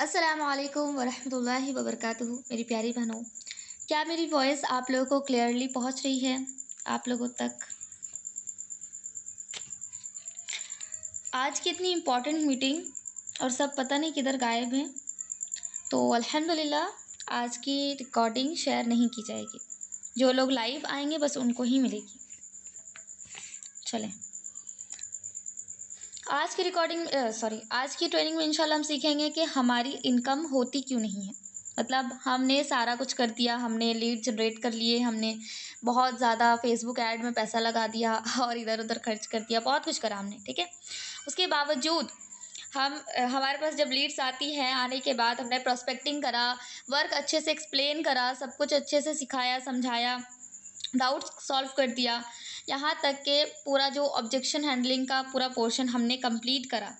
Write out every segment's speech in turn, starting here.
अस्सलामुअलैकुम वरहमतुल्लाहि वबरकातुहू। मेरी प्यारी बहनों, क्या मेरी वॉइस आप लोगों को क्लियरली पहुंच रही है आप लोगों तक? आज की इतनी इम्पोर्टेंट मीटिंग और सब पता नहीं किधर गायब हैं। तो अल्हम्दुलिल्लाह आज की रिकॉर्डिंग शेयर नहीं की जाएगी। जो लोग लाइव आएंगे बस उनको ही मिलेगी। चलें, आज की आज की ट्रेनिंग में इंशाल्लाह हम सीखेंगे कि हमारी इनकम होती क्यों नहीं है। मतलब हमने सारा कुछ कर दिया, हमने लीड जनरेट कर लिए, हमने बहुत ज़्यादा फेसबुक ऐड में पैसा लगा दिया और इधर उधर खर्च कर दिया, बहुत कुछ करा हमने, ठीक है। उसके बावजूद हमारे पास जब लीड्स आती हैं, आने के बाद हमने प्रोस्पेक्टिंग करा, वर्क अच्छे से एक्सप्लेन करा, सब कुछ अच्छे से सिखाया समझाया, डाउट्स सॉल्व कर दिया, यहाँ तक कि पूरा जो ऑब्जेक्शन हैंडलिंग का पूरा पोर्शन हमने कंप्लीट करा,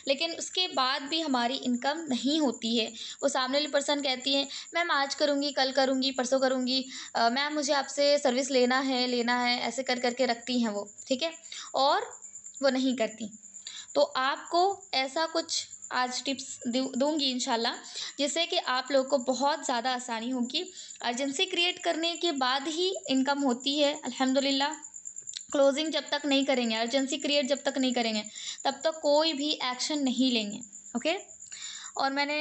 लेकिन उसके बाद भी हमारी इनकम नहीं होती है। वो सामने वाली पर्सन कहती है, मैम आज करूँगी, कल करूँगी, परसों करूँगी, मैम मुझे आपसे सर्विस लेना है, ऐसे कर करके रखती हैं वो, ठीक है, और वो नहीं करती। तो आपको ऐसा कुछ आज टिप्स दूँगी इंशाल्लाह, जिससे कि आप लोग को बहुत ज़्यादा आसानी होगी। अर्जेंसी क्रिएट करने के बाद ही इनकम होती है अल्हम्दुलिल्लाह। क्लोजिंग जब तक नहीं करेंगे, अर्जेंसी क्रिएट जब तक नहीं करेंगे, तब तक कोई भी एक्शन नहीं लेंगे। ओके। और मैंने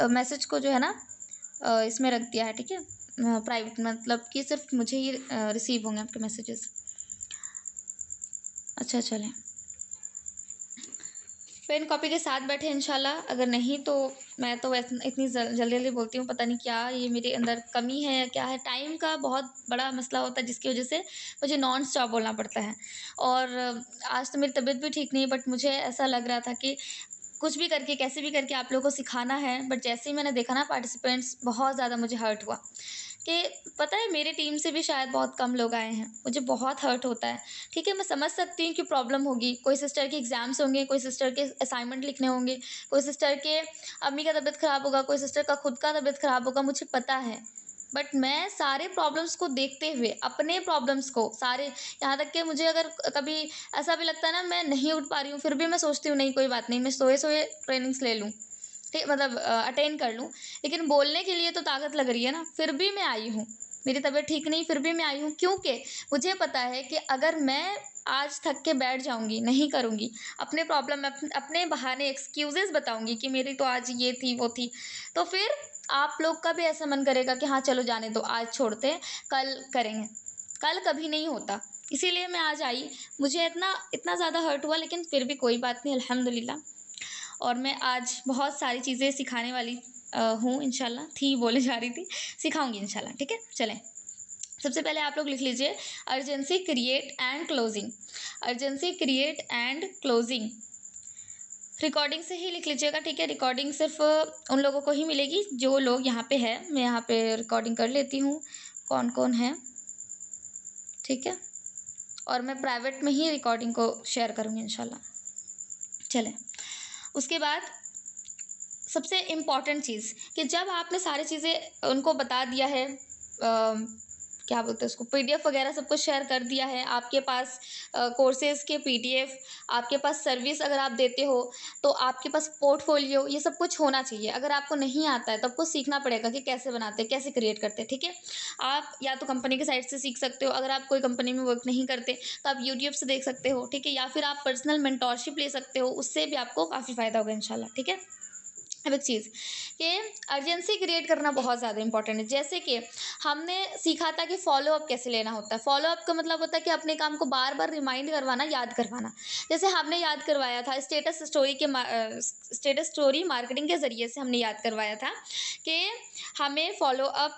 मैसेज को जो है ना इसमें रख दिया है, ठीक है, प्राइवेट, मतलब कि सिर्फ मुझे ही रिसीव होंगे आपके मैसेजेस। अच्छा, चलें, पेन कॉपी के साथ बैठे इंशाल्लाह। अगर नहीं तो मैं तो वैसे इतनी जल्दी जल्दी बोलती हूँ, पता नहीं क्या ये मेरे अंदर कमी है या क्या है। टाइम का बहुत बड़ा मसला होता है जिसकी वजह से मुझे नॉन स्टॉप बोलना पड़ता है। और आज तो मेरी तबीयत भी ठीक नहीं, बट मुझे ऐसा लग रहा था कि कुछ भी करके, कैसे भी करके आप लोगों को सिखाना है। बट जैसे ही मैंने देखा ना पार्टिसिपेंट्स, बहुत ज़्यादा मुझे हर्ट हुआ कि पता है मेरी टीम से भी शायद बहुत कम लोग आए हैं। मुझे बहुत हर्ट होता है। ठीक है, मैं समझ सकती हूँ कि प्रॉब्लम होगी, कोई सिस्टर के एग्ज़ाम्स होंगे, कोई सिस्टर के असाइनमेंट लिखने होंगे, कोई सिस्टर के अम्मी का तबीयत ख़राब होगा, कोई सिस्टर का खुद का तबीयत ख़राब होगा, मुझे पता है। बट मैं सारे प्रॉब्लम्स को देखते हुए, अपने प्रॉब्लम्स को सारे, यहाँ तक कि मुझे अगर कभी ऐसा भी लगता है ना मैं नहीं उठ पा रही हूँ, फिर भी मैं सोचती हूँ नहीं कोई बात नहीं, मैं सोए-सोए ट्रेनिंग्स ले लूँ। ठीक, मतलब अटेंड कर लूँ। लेकिन बोलने के लिए तो ताकत लग रही है ना, फिर भी मैं आई हूँ। मेरी तबीयत ठीक नहीं, फिर भी मैं आई हूँ, क्योंकि मुझे पता है कि अगर मैं आज थक के बैठ जाऊँगी, नहीं करूँगी, अपने प्रॉब्लम अपने बहाने एक्सक्यूज़ेज़ बताऊँगी कि मेरी तो आज ये थी, वो थी, तो फिर आप लोग का भी ऐसा मन करेगा कि हाँ, चलो जाने दो, आज छोड़ते हैं, कल करेंगे। कल कभी नहीं होता, इसीलिए मैं आज आई। मुझे इतना इतना ज़्यादा हर्ट हुआ, लेकिन फिर भी कोई बात नहीं, अल्हम्दुलिल्लाह। और मैं आज बहुत सारी चीज़ें सिखाने वाली हूँ इंशाल्लाह, थी बोले जा रही थी, सिखाऊँगी इंशाल्लाह, ठीक है? चलें, सबसे पहले आप लोग लिख लीजिए urgency create and closing. Urgency create and closing recording से ही लिख लीजिएगा, ठीक है? रिकॉर्डिंग सिर्फ उन लोगों को ही मिलेगी जो लोग यहाँ पे है। मैं यहाँ पे रिकॉर्डिंग कर लेती हूँ, कौन कौन है, ठीक है? और मैं प्राइवेट में ही रिकॉर्डिंग को शेयर करूँगी इंशाल्लाह। चलें, उसके बाद सबसे इम्पॉर्टेंट चीज़ कि जब आपने सारी चीज़ें उनको बता दिया है, क्या बोलते हैं उसको, पीडीएफ वगैरह सब कुछ शेयर कर दिया है, आपके पास कोर्सेज़ के पीडीएफ, आपके पास सर्विस अगर आप देते हो, तो आपके पास पोर्टफोलियो, ये सब कुछ होना चाहिए। अगर आपको नहीं आता है तो आपको सीखना पड़ेगा कि कैसे बनाते हैं, कैसे क्रिएट करते हैं, ठीक है? आप या तो कंपनी के साइट से सीख सकते हो, अगर आप कोई कंपनी में वर्क नहीं करते तो आप यूट्यूब से देख सकते हो, ठीक है? या फिर आप पर्सनल मेंटोरशिप ले सकते हो, उससे भी आपको काफ़ी फ़ायदा होगा इंशाल्लाह, ठीक है? अब एक चीज़ कि अर्जेंसी क्रिएट करना बहुत ज़्यादा इंपॉर्टेंट है। जैसे कि हमने सीखा था कि फ़ॉलो अप कैसे लेना होता है। फ़ॉलो अप का मतलब होता है कि अपने काम को बार-बार रिमाइंड करवाना, याद करवाना। जैसे हमने याद करवाया था स्टेटस स्टोरी मार्केटिंग के ज़रिए से हमने याद करवाया था कि हमें फ़ॉलो अप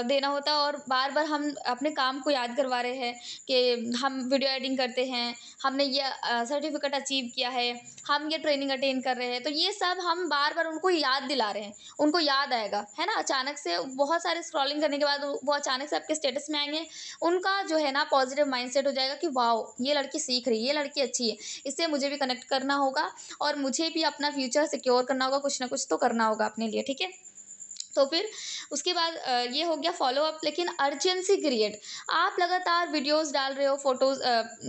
देना होता है, और बार-बार हम अपने काम को याद करवा रहे हैं कि हम वीडियो एडिटिंग करते हैं, हमने ये सर्टिफ़िकेट अचीव किया है, हम ये ट्रेनिंग अटेंड कर रहे हैं। तो ये सब हम बार-बार उनको याद दिला रहे हैं, उनको याद आएगा, है ना? अचानक से बहुत सारे स्क्रॉलिंग करने के बाद वो अचानक से आपके स्टेटस में आएँगे, उनका जो है ना पॉज़िटिव माइंडसेट हो जाएगा कि वॉव! ये लड़की सीख रही है, ये लड़की अच्छी है, इससे मुझे भी कनेक्ट करना होगा और मुझे भी अपना फ्यूचर सिक्योर करना होगा, कुछ ना कुछ तो करना होगा अपने लिए, ठीक है? तो फिर उसके बाद ये हो गया फॉलो अप। लेकिन अर्जेंसी क्रिएट, आप लगातार वीडियोस डाल रहे हो, फोटोज़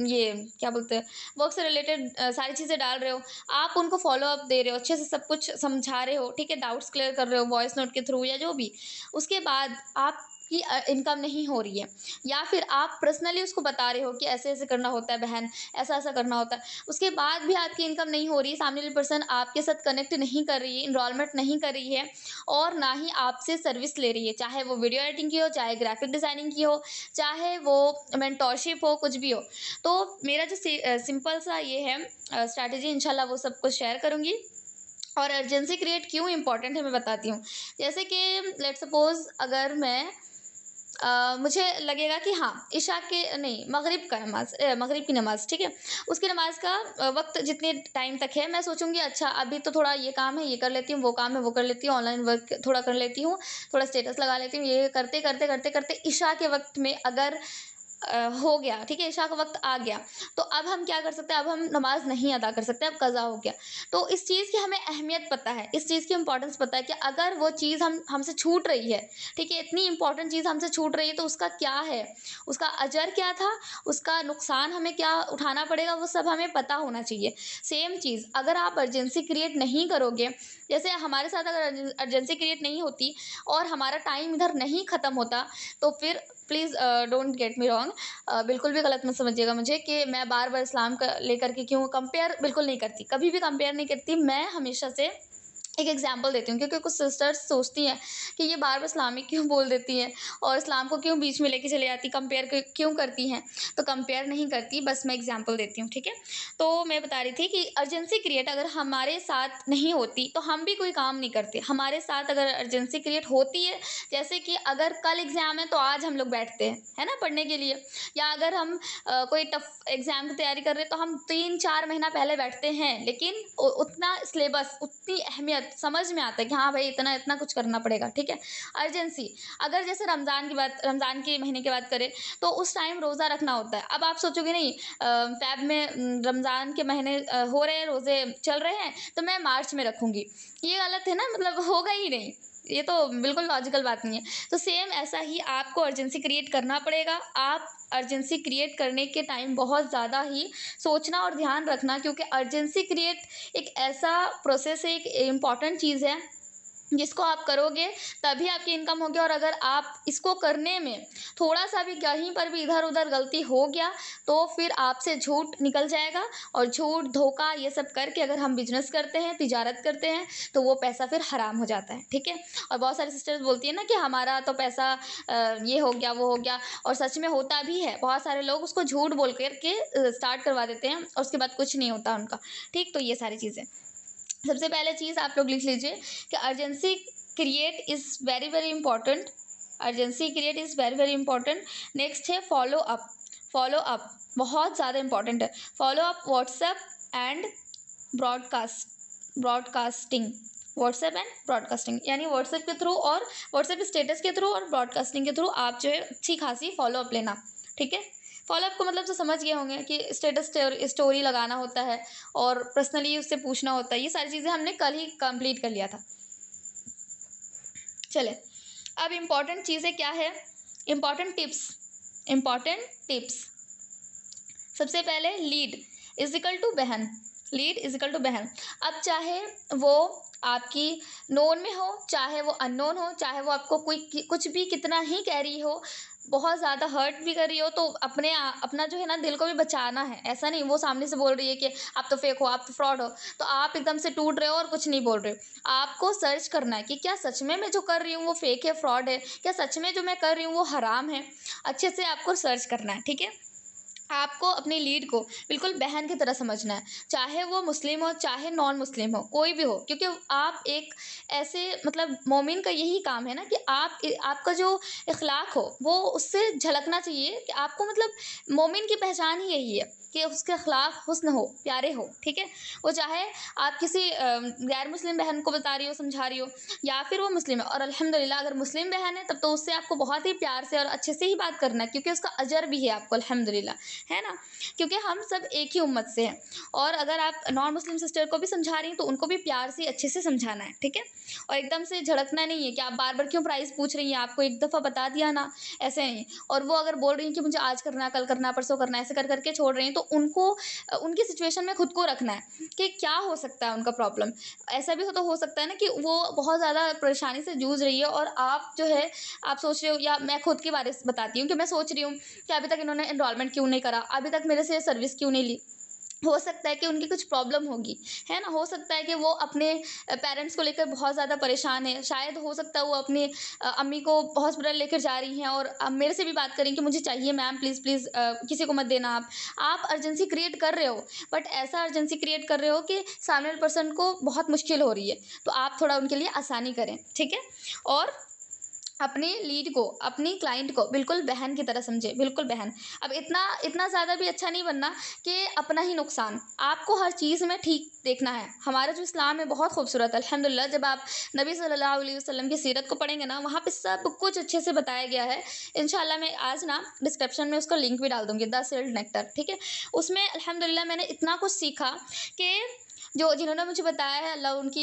ये क्या बोलते हैं, वर्क से रिलेटेड सारी चीज़ें डाल रहे हो, आप उनको फॉलो अप दे रहे हो, अच्छे से सब कुछ समझा रहे हो, ठीक है, डाउट्स क्लियर कर रहे हो वॉइस नोट के थ्रू या जो भी, उसके बाद आपकी इनकम नहीं हो रही है, या फिर आप पर्सनली उसको बता रहे हो कि ऐसे ऐसे करना होता है बहन, ऐसा ऐसा करना होता है, उसके बाद भी आपकी इनकम नहीं हो रही है, सामने वाली पर्सन आपके साथ कनेक्ट नहीं कर रही है, इनरोलमेंट नहीं कर रही है, और ना ही आपसे सर्विस ले रही है, चाहे वो वीडियो एडिटिंग की हो, चाहे ग्राफिक डिज़ाइनिंग की हो, चाहे वो मेंटोरशिप हो, कुछ भी हो, तो मेरा जो सिंपल सा ये है स्ट्रैटेजी, इंशाल्लाह वो सब कुछ शेयर करूँगी। और अर्जेंसी क्रिएट क्यों इंपॉर्टेंट है मैं बताती हूँ। जैसे कि लेट्स सपोज अगर मैं मुझे लगेगा कि हाँ, इशा के नहीं, मगरिब की नमाज़, ठीक है? उसकी नमाज़ का वक़्त जितने टाइम तक है, मैं सोचूँगी अच्छा अभी तो थोड़ा ये काम है, ये कर लेती हूँ, वो काम है, वो कर लेती हूँ, ऑनलाइन वर्क थोड़ा कर लेती हूँ, थोड़ा स्टेटस लगा लेती हूँ, ये करते इशा के वक़्त में अगर हो गया, ठीक है, इशा का वक़्त आ गया, तो अब हम क्या कर सकते हैं, अब हम नमाज़ नहीं अदा कर सकते, अब कज़ा हो गया। तो इस चीज़ की हमें अहमियत पता है, इस चीज़ की इम्पोर्टेंस पता है कि अगर वो चीज़ हमसे छूट रही है, ठीक है, इतनी इम्पोर्टेंट चीज़ हमसे छूट रही है, तो उसका क्या है, उसका अजर क्या था, उसका नुकसान हमें क्या उठाना पड़ेगा, वो सब हमें पता होना चाहिए। सेम चीज़ अगर आप अर्जेंसी क्रिएट नहीं करोगे, जैसे हमारे साथ अगर अर्जेंसी क्रिएट नहीं होती और हमारा टाइम इधर नहीं ख़त्म होता, तो फिर please don't get me wrong, बिल्कुल भी गलत मत समझिएगा मुझे कि मैं बार-बार इस्लाम का लेकर के क्यों कंपेयर बिल्कुल नहीं करती, कभी भी कंपेयर नहीं करती। मैं हमेशा से एक एग्जांपल देती हूँ, क्योंकि कुछ सिस्टर्स सोचती हैं कि ये बार-बार इस्लामिक क्यों बोल देती हैं और इस्लाम को क्यों बीच में लेके चली जाती, कंपेयर क्यों करती हैं। तो कंपेयर नहीं करती, बस मैं एग्जांपल देती हूँ, ठीक है? तो मैं बता रही थी कि अर्जेंसी क्रिएट अगर हमारे साथ नहीं होती, तो हम भी कोई काम नहीं करते। हमारे साथ अगर अर्जेंसी क्रिएट होती है, जैसे कि अगर कल एग्ज़ाम है तो आज हम लोग बैठते हैं, है ना, पढ़ने के लिए, या अगर हम कोई टफ एग्ज़ाम की तैयारी कर रहे हैं तो हम 3-4 महीना पहले बैठते हैं, लेकिन उतना सिलेबस, उतनी अहमियत समझ में आता है कि हाँ भाई इतना इतना कुछ करना पड़ेगा, ठीक है। अर्जेंसी अगर जैसे रमज़ान के महीने की बात करें, तो उस टाइम रोज़ा रखना होता है। अब आप सोचोगे नहीं फ़ैब में रमज़ान के महीने हो रहे हैं, रोज़े चल रहे हैं, तो मैं मार्च में रखूँगी, ये गलत है ना, मतलब होगा ही नहीं, ये तो बिल्कुल लॉजिकल बात नहीं है। तो सेम ऐसा ही आपको अर्जेंसी क्रिएट करना पड़ेगा। आप अर्जेंसी क्रिएट करने के टाइम बहुत ज़्यादा ही सोचना और ध्यान रखना, क्योंकि अर्जेंसी क्रिएट एक ऐसा प्रोसेस है, एक इम्पॉर्टेंट चीज़ है जिसको आप करोगे तभी आपकी इनकम होगी। और अगर आप इसको करने में थोड़ा-सा भी कहीं पर भी इधर-उधर गलती हो गया, तो फिर आपसे झूठ निकल जाएगा, और झूठ, धोखा ये सब करके अगर हम बिज़नेस करते हैं, तिजारत करते हैं, तो वो पैसा फिर हराम हो जाता है, ठीक है? और बहुत सारी सिस्टर्स बोलती हैं ना कि हमारा तो पैसा ये हो गया, वो हो गया, और सच में होता भी है। बहुत सारे लोग उसको झूठ बोल कर के स्टार्ट करवा देते हैं और उसके बाद कुछ नहीं होता उनका, ठीक? तो ये सारी चीज़ें। सबसे पहले चीज़ आप लोग लिख लीजिए कि urgency create is very very important. Urgency create is very very important. Next है फॉलो अप। फॉलो अप बहुत ज़्यादा इंपॉर्टेंट है। Follow up WhatsApp and broadcasting. WhatsApp and broadcasting यानी व्हाट्सएप के थ्रू और व्हाट्सएप स्टेटस के थ्रू और broadcasting के थ्रू आप जो है अच्छी खासी फॉलो अप लेना, ठीक है। फॉलो अप को मतलब तो समझ गए होंगे कि स्टेटस स्टोरी लगाना होता है और पर्सनली उससे पूछना होता है। ये सारी चीज़ें हमने कल ही कंप्लीट कर लिया था। चले अब इम्पॉर्टेंट चीज़ें क्या है, इम्पॉर्टेंट टिप्स। सबसे पहले लीड इज इक्वल टू बहन। लीड इज इक्वल टू बहन। अब चाहे वो आपकी नोन में हो, चाहे वो अननोन हो, चाहे वो आपको कोई कुछ भी कितना ही कह रही हो, बहुत ज़्यादा हर्ट भी कर रही हो, तो अपना जो है ना दिल को भी बचाना है। ऐसा नहीं वो सामने से बोल रही है कि आप तो फेक हो, आप तो फ्रॉड हो, तो आप एकदम से टूट रहे हो और कुछ नहीं बोल रहे हो। आपको सर्च करना है कि क्या सच में मैं जो कर रही हूँ वो फेक है, फ्रॉड है, क्या सच में जो मैं कर रही हूँ वो हराम है। अच्छे से आपको सर्च करना है, ठीक है। आपको अपनी लीड को बिल्कुल बहन की तरह समझना है, चाहे वो मुस्लिम हो, चाहे नॉन मुस्लिम हो, कोई भी हो, क्योंकि आप एक ऐसे मतलब मोमिन का यही काम है ना कि आपका जो इखलाक हो वो उससे झलकना चाहिए कि आपको मतलब मोमिन की पहचान ही यही है कि उसके खिलाफ हुस्न हो, प्यारे हो, ठीक है? वो चाहे आप किसी गैर मुस्लिम बहन को बता रही हो, समझा रही हो, या फिर वो मुस्लिम है, और अल्हम्दुलिल्लाह अगर मुस्लिम बहन है तब तो उससे आपको बहुत ही प्यार से और अच्छे से ही बात करना है, क्योंकि उसका अजर भी है आपको अल्हम्दुलिल्लाह, है ना? क्योंकि हम सब एक ही उम्मत से हैं। और अगर आप नॉन मुस्लिम सिस्टर को भी समझा रही हैं तो उनको भी प्यार से अच्छे से समझाना है, ठीक है? और एकदम से झड़कना नहीं है कि आप बार-बार क्यों प्राइस पूछ रही हैं, आपको एक दफ़ा बता दिया ना, ऐसे नहीं। और वो अगर बोल रही हैं कि मुझे आज करना, कल करना, परसों करना, ऐसे कर के छोड़ रही हैं, तो उनको उनकी सिचुएशन में खुद को रखना है कि क्या हो सकता है उनका प्रॉब्लम। ऐसा भी तो हो सकता है ना कि वो बहुत ज़्यादा परेशानी से जूझ रही है, और आप जो है आप सोच रहे हो, या मैं खुद के बारे से बताती हूँ कि मैं सोच रही हूँ कि अभी तक इन्होंने एनरोलमेंट क्यों नहीं करा, अभी तक मेरे से सर्विस क्यों नहीं ली। हो सकता है कि उनकी कुछ प्रॉब्लम होगी, है ना? हो सकता है कि वो अपने पेरेंट्स को लेकर बहुत ज़्यादा परेशान है। शायद हो सकता है वो अपनी अम्मी को हॉस्पिटल लेकर जा रही हैं और मेरे से भी बात करें कि मुझे चाहिए मैम, प्लीज़ प्लीज़ किसी को मत देना आप। आप अर्जेंसी क्रिएट कर रहे हो, बट ऐसा अर्जेंसी क्रिएट कर रहे हो कि सामने वाले पर्सन को बहुत मुश्किल हो रही है। तो आप थोड़ा उनके लिए आसानी करें, ठीक है? और अपने लीड को, अपनी क्लाइंट को बिल्कुल बहन की तरह समझे, बिल्कुल बहन। अब इतना इतना ज़्यादा भी अच्छा नहीं बनना कि अपना ही नुकसान। आपको हर चीज़ में ठीक देखना है। हमारा जो इस्लाम है बहुत खूबसूरत है अल्हम्दुलिल्लाह। जब आप नबी सल्लल्लाहु अलैहि वसल्लम की सीरत को पढ़ेंगे ना, वहाँ पे सब कुछ अच्छे से बताया गया है। इंशाल्लाह मैं आज ना डिस्क्रिप्शन में उसका लिंक भी डाल दूँगी, द सील्ड नेक्टर, ठीक है? उसमें अल्हम्दुलिल्लाह मैंने इतना कुछ सीखा कि जो जिन्होंने मुझे बताया है, अल्लाह उनकी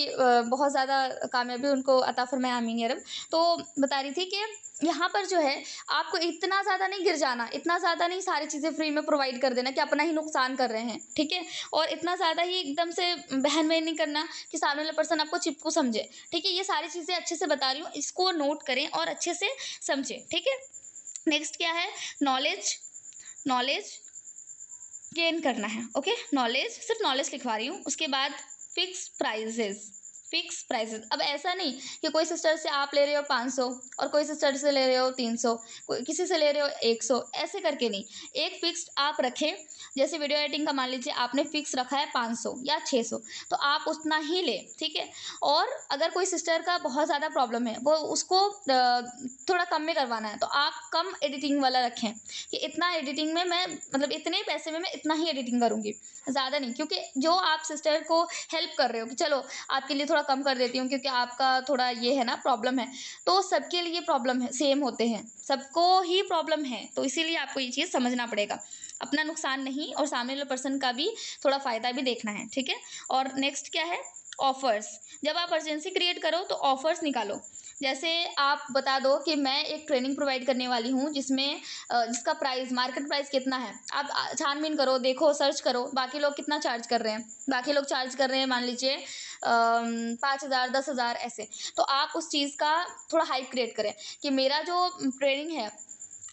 बहुत ज़्यादा कामयाबी उनको अता फ़रमाए, आमीन या रब। तो बता रही थी कि यहाँ पर जो है आपको इतना ज़्यादा नहीं गिर जाना, इतना ज़्यादा नहीं सारी चीज़ें फ्री में प्रोवाइड कर देना कि अपना ही नुकसान कर रहे हैं, ठीक है? और इतना ज़्यादा ही एकदम से बहन-वहन नहीं करना कि सामने वाला पर्सन आपको चिपकू समझे, ठीक है? ये सारी चीज़ें अच्छे से बता रही हूँ, इसको नोट करें और अच्छे से समझें, ठीक है? नेक्स्ट क्या है? नॉलेज, नॉलेज गेन करना है, ओके? नॉलेज, सिर्फ नॉलेज लिखवा रही हूँ। उसके बाद फिक्स प्राइजेस, फिक्स प्राइजेस। अब ऐसा नहीं कि कोई सिस्टर से आप ले रहे हो 500 और कोई सिस्टर से ले रहे हो 300, कोई किसी से ले रहे हो 100, ऐसे करके नहीं। एक फिक्स्ड आप रखें। जैसे वीडियो एडिटिंग का मान लीजिए आपने फिक्स रखा है 500 या 600, तो आप उतना ही लें, ठीक है? और अगर कोई सिस्टर का बहुत ज़्यादा प्रॉब्लम है, वो उसको थोड़ा कम में करवाना है, तो आप कम एडिटिंग वाला रखें कि इतना एडिटिंग में मैं, मतलब इतने पैसे में मैं इतना ही एडिटिंग करूँगी, ज़्यादा नहीं। क्योंकि जो आप सिस्टर को हेल्प कर रहे हो कि चलो आपके लिए थोड़ा कम कर देती हूँ क्योंकि आपका थोड़ा ये है ना प्रॉब्लम है, तो सबके लिए प्रॉब्लम है, सेम होते हैं, सबको ही प्रॉब्लम है, तो इसीलिए आपको ये चीज़ समझना पड़ेगा। अपना नुकसान नहीं और सामने वाले पर्सन का भी थोड़ा फ़ायदा भी देखना है, ठीक है? और नेक्स्ट क्या है? ऑफ़र्स। जब आप अर्जेंसी क्रिएट करो तो ऑफ़र्स निकालो। जैसे आप बता दो कि मैं एक ट्रेनिंग प्रोवाइड करने वाली हूँ जिसमें जिसका प्राइस, मार्केट प्राइस कितना है। आप छानबीन करो, देखो, सर्च करो बाकी लोग कितना चार्ज कर रहे हैं। बाकी लोग चार्ज कर रहे हैं मान लीजिए 5,000, 10,000 ऐसे। तो आप उस चीज़ का थोड़ा हाइप क्रिएट करें कि मेरा जो ट्रेनिंग है,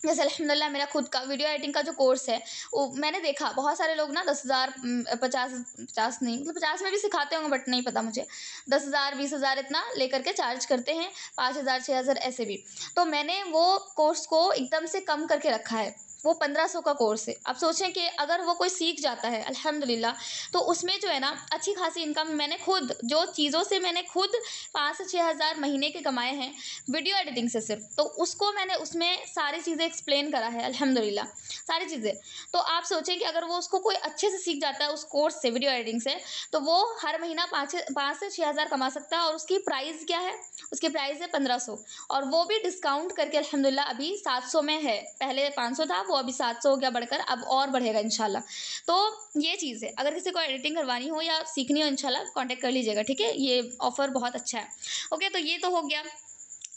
जैसे अल्हम्दुलिल्लाह मेरा खुद का वीडियो एडिटिंग का जो कोर्स है, वो मैंने देखा बहुत सारे लोग ना 10,000, 50 50 नहीं, मतलब 50 में भी सिखाते होंगे बट नहीं पता मुझे। 10,000, 20,000 इतना लेकर के चार्ज करते हैं, 5,000, 6,000 ऐसे भी। तो मैंने वो कोर्स को एकदम से कम करके रखा है। वो 1500 का कोर्स है। अब सोचें कि अगर वो कोई सीख जाता है अल्हम्दुलिल्लाह, तो उसमें जो है ना अच्छी खासी इनकम, मैंने खुद जो चीज़ों से मैंने खुद 5 से 6,000 महीने के कमाए हैं वीडियो एडिटिंग से सिर्फ, तो उसको मैंने उसमें सारी चीज़ें एक्सप्लेन करा है अल्हम्दुलिल्लाह, सारी चीज़ें। तो आप सोचें कि अगर वो उसको कोई अच्छे से सीख जाता है उस कोर्स से, वीडियो एडिटिंग से, तो वो हर महीना 5 से 6,000 कमा सकता है। और उसकी प्राइस क्या है? उसकी प्राइस है 1500, और वो भी डिस्काउंट करके अल्हम्दुलिल्लाह अभी 700 में है। पहले 500 था, वो अभी 700 हो गया बढ़कर, अब और बढ़ेगा इंशाल्लाह। तो ये चीज़ है, अगर किसी को एडिटिंग करवानी हो या सीखनी हो इंशाल्लाह कॉन्टैक्ट कर लीजिएगा, ठीक है? ये ऑफ़र बहुत अच्छा है। ओके, तो ये तो हो गया।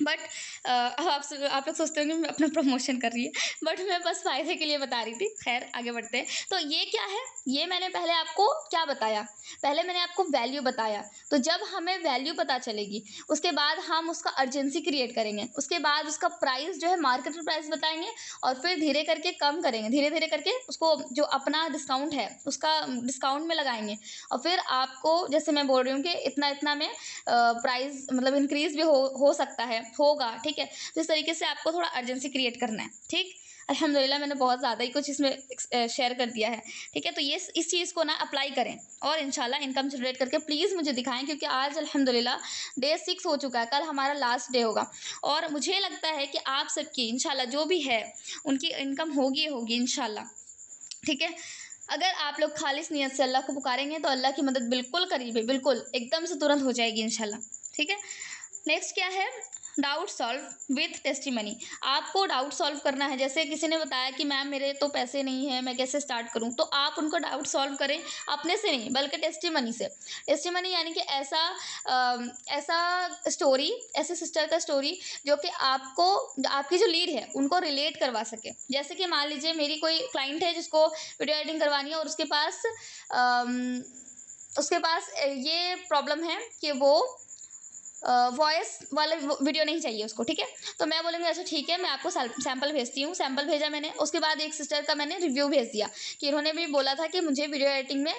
बट आप लोग सोचते होंगे मैं अपना प्रमोशन कर रही है, बट मैं बस फ़ायदे के लिए बता रही थी। खैर आगे बढ़ते हैं। तो ये क्या है? ये मैंने पहले आपको क्या बताया? पहले मैंने आपको वैल्यू बताया। तो जब हमें वैल्यू पता चलेगी, उसके बाद हम उसका अर्जेंसी क्रिएट करेंगे। उसके बाद उसका प्राइस जो है मार्केट में प्राइस बताएँगे, और फिर धीरे करके कम करेंगे। धीरे-धीरे करके उसको जो अपना डिस्काउंट है, उसका डिस्काउंट में लगाएँगे। और फिर आपको जैसे मैं बोल रही हूँ कि इतना-इतना में प्राइस मतलब इंक्रीज़ भी हो सकता है, होगा, ठीक है? तो इस तरीके से आपको थोड़ा अर्जेंसी क्रिएट करना है, ठीक? अल्हम्दुलिल्लाह मैंने बहुत ज़्यादा ही कुछ इसमें शेयर कर दिया है, ठीक है? तो ये इस चीज़ को ना अप्लाई करें और इंशाल्लाह इनकम जनरेट करके प्लीज़ मुझे दिखाएँ, क्योंकि आज अल्हम्दुलिल्लाह डे 6 हो चुका है, कल हमारा लास्ट डे होगा। और मुझे लगता है कि आप सबकी इंशाल्लाह जो भी है, उनकी इनकम होगी ही होगी इंशाल्लाह, ठीक है? अगर आप लोग खालिस नियत से अल्लाह को पुकारेंगे तो अल्लाह की मदद बिल्कुल करीब है, बिल्कुल एकदम से तुरंत हो जाएगी इंशाल्लाह। ठीक है, नेक्स्ट क्या है, डाउट सॉल्व विथ टेस्टिमनी। आपको डाउट सॉल्व करना है। जैसे किसी ने बताया कि मैम मेरे तो पैसे नहीं हैं, मैं कैसे स्टार्ट करूं, तो आप उनको डाउट सॉल्व करें अपने से नहीं बल्कि टेस्टिमनी से। टेस्टिमनी यानी कि ऐसा स्टोरी, ऐसे सिस्टर का स्टोरी जो कि आपको, आपकी जो लीड है उनको रिलेट करवा सके। जैसे कि मान लीजिए मेरी कोई क्लाइंट है जिसको वीडियो एडिटिंग करवानी है और उसके पास ये प्रॉब्लम है कि वो वॉइस वाला वीडियो नहीं चाहिए उसको। ठीक है, तो मैं बोलूँगी अच्छा ठीक है, मैं आपको सैंपल भेजती हूँ। सैंपल भेजा मैंने, उसके बाद एक सिस्टर का मैंने रिव्यू भेज दिया कि इन्होंने भी बोला था कि मुझे वीडियो एडिटिंग में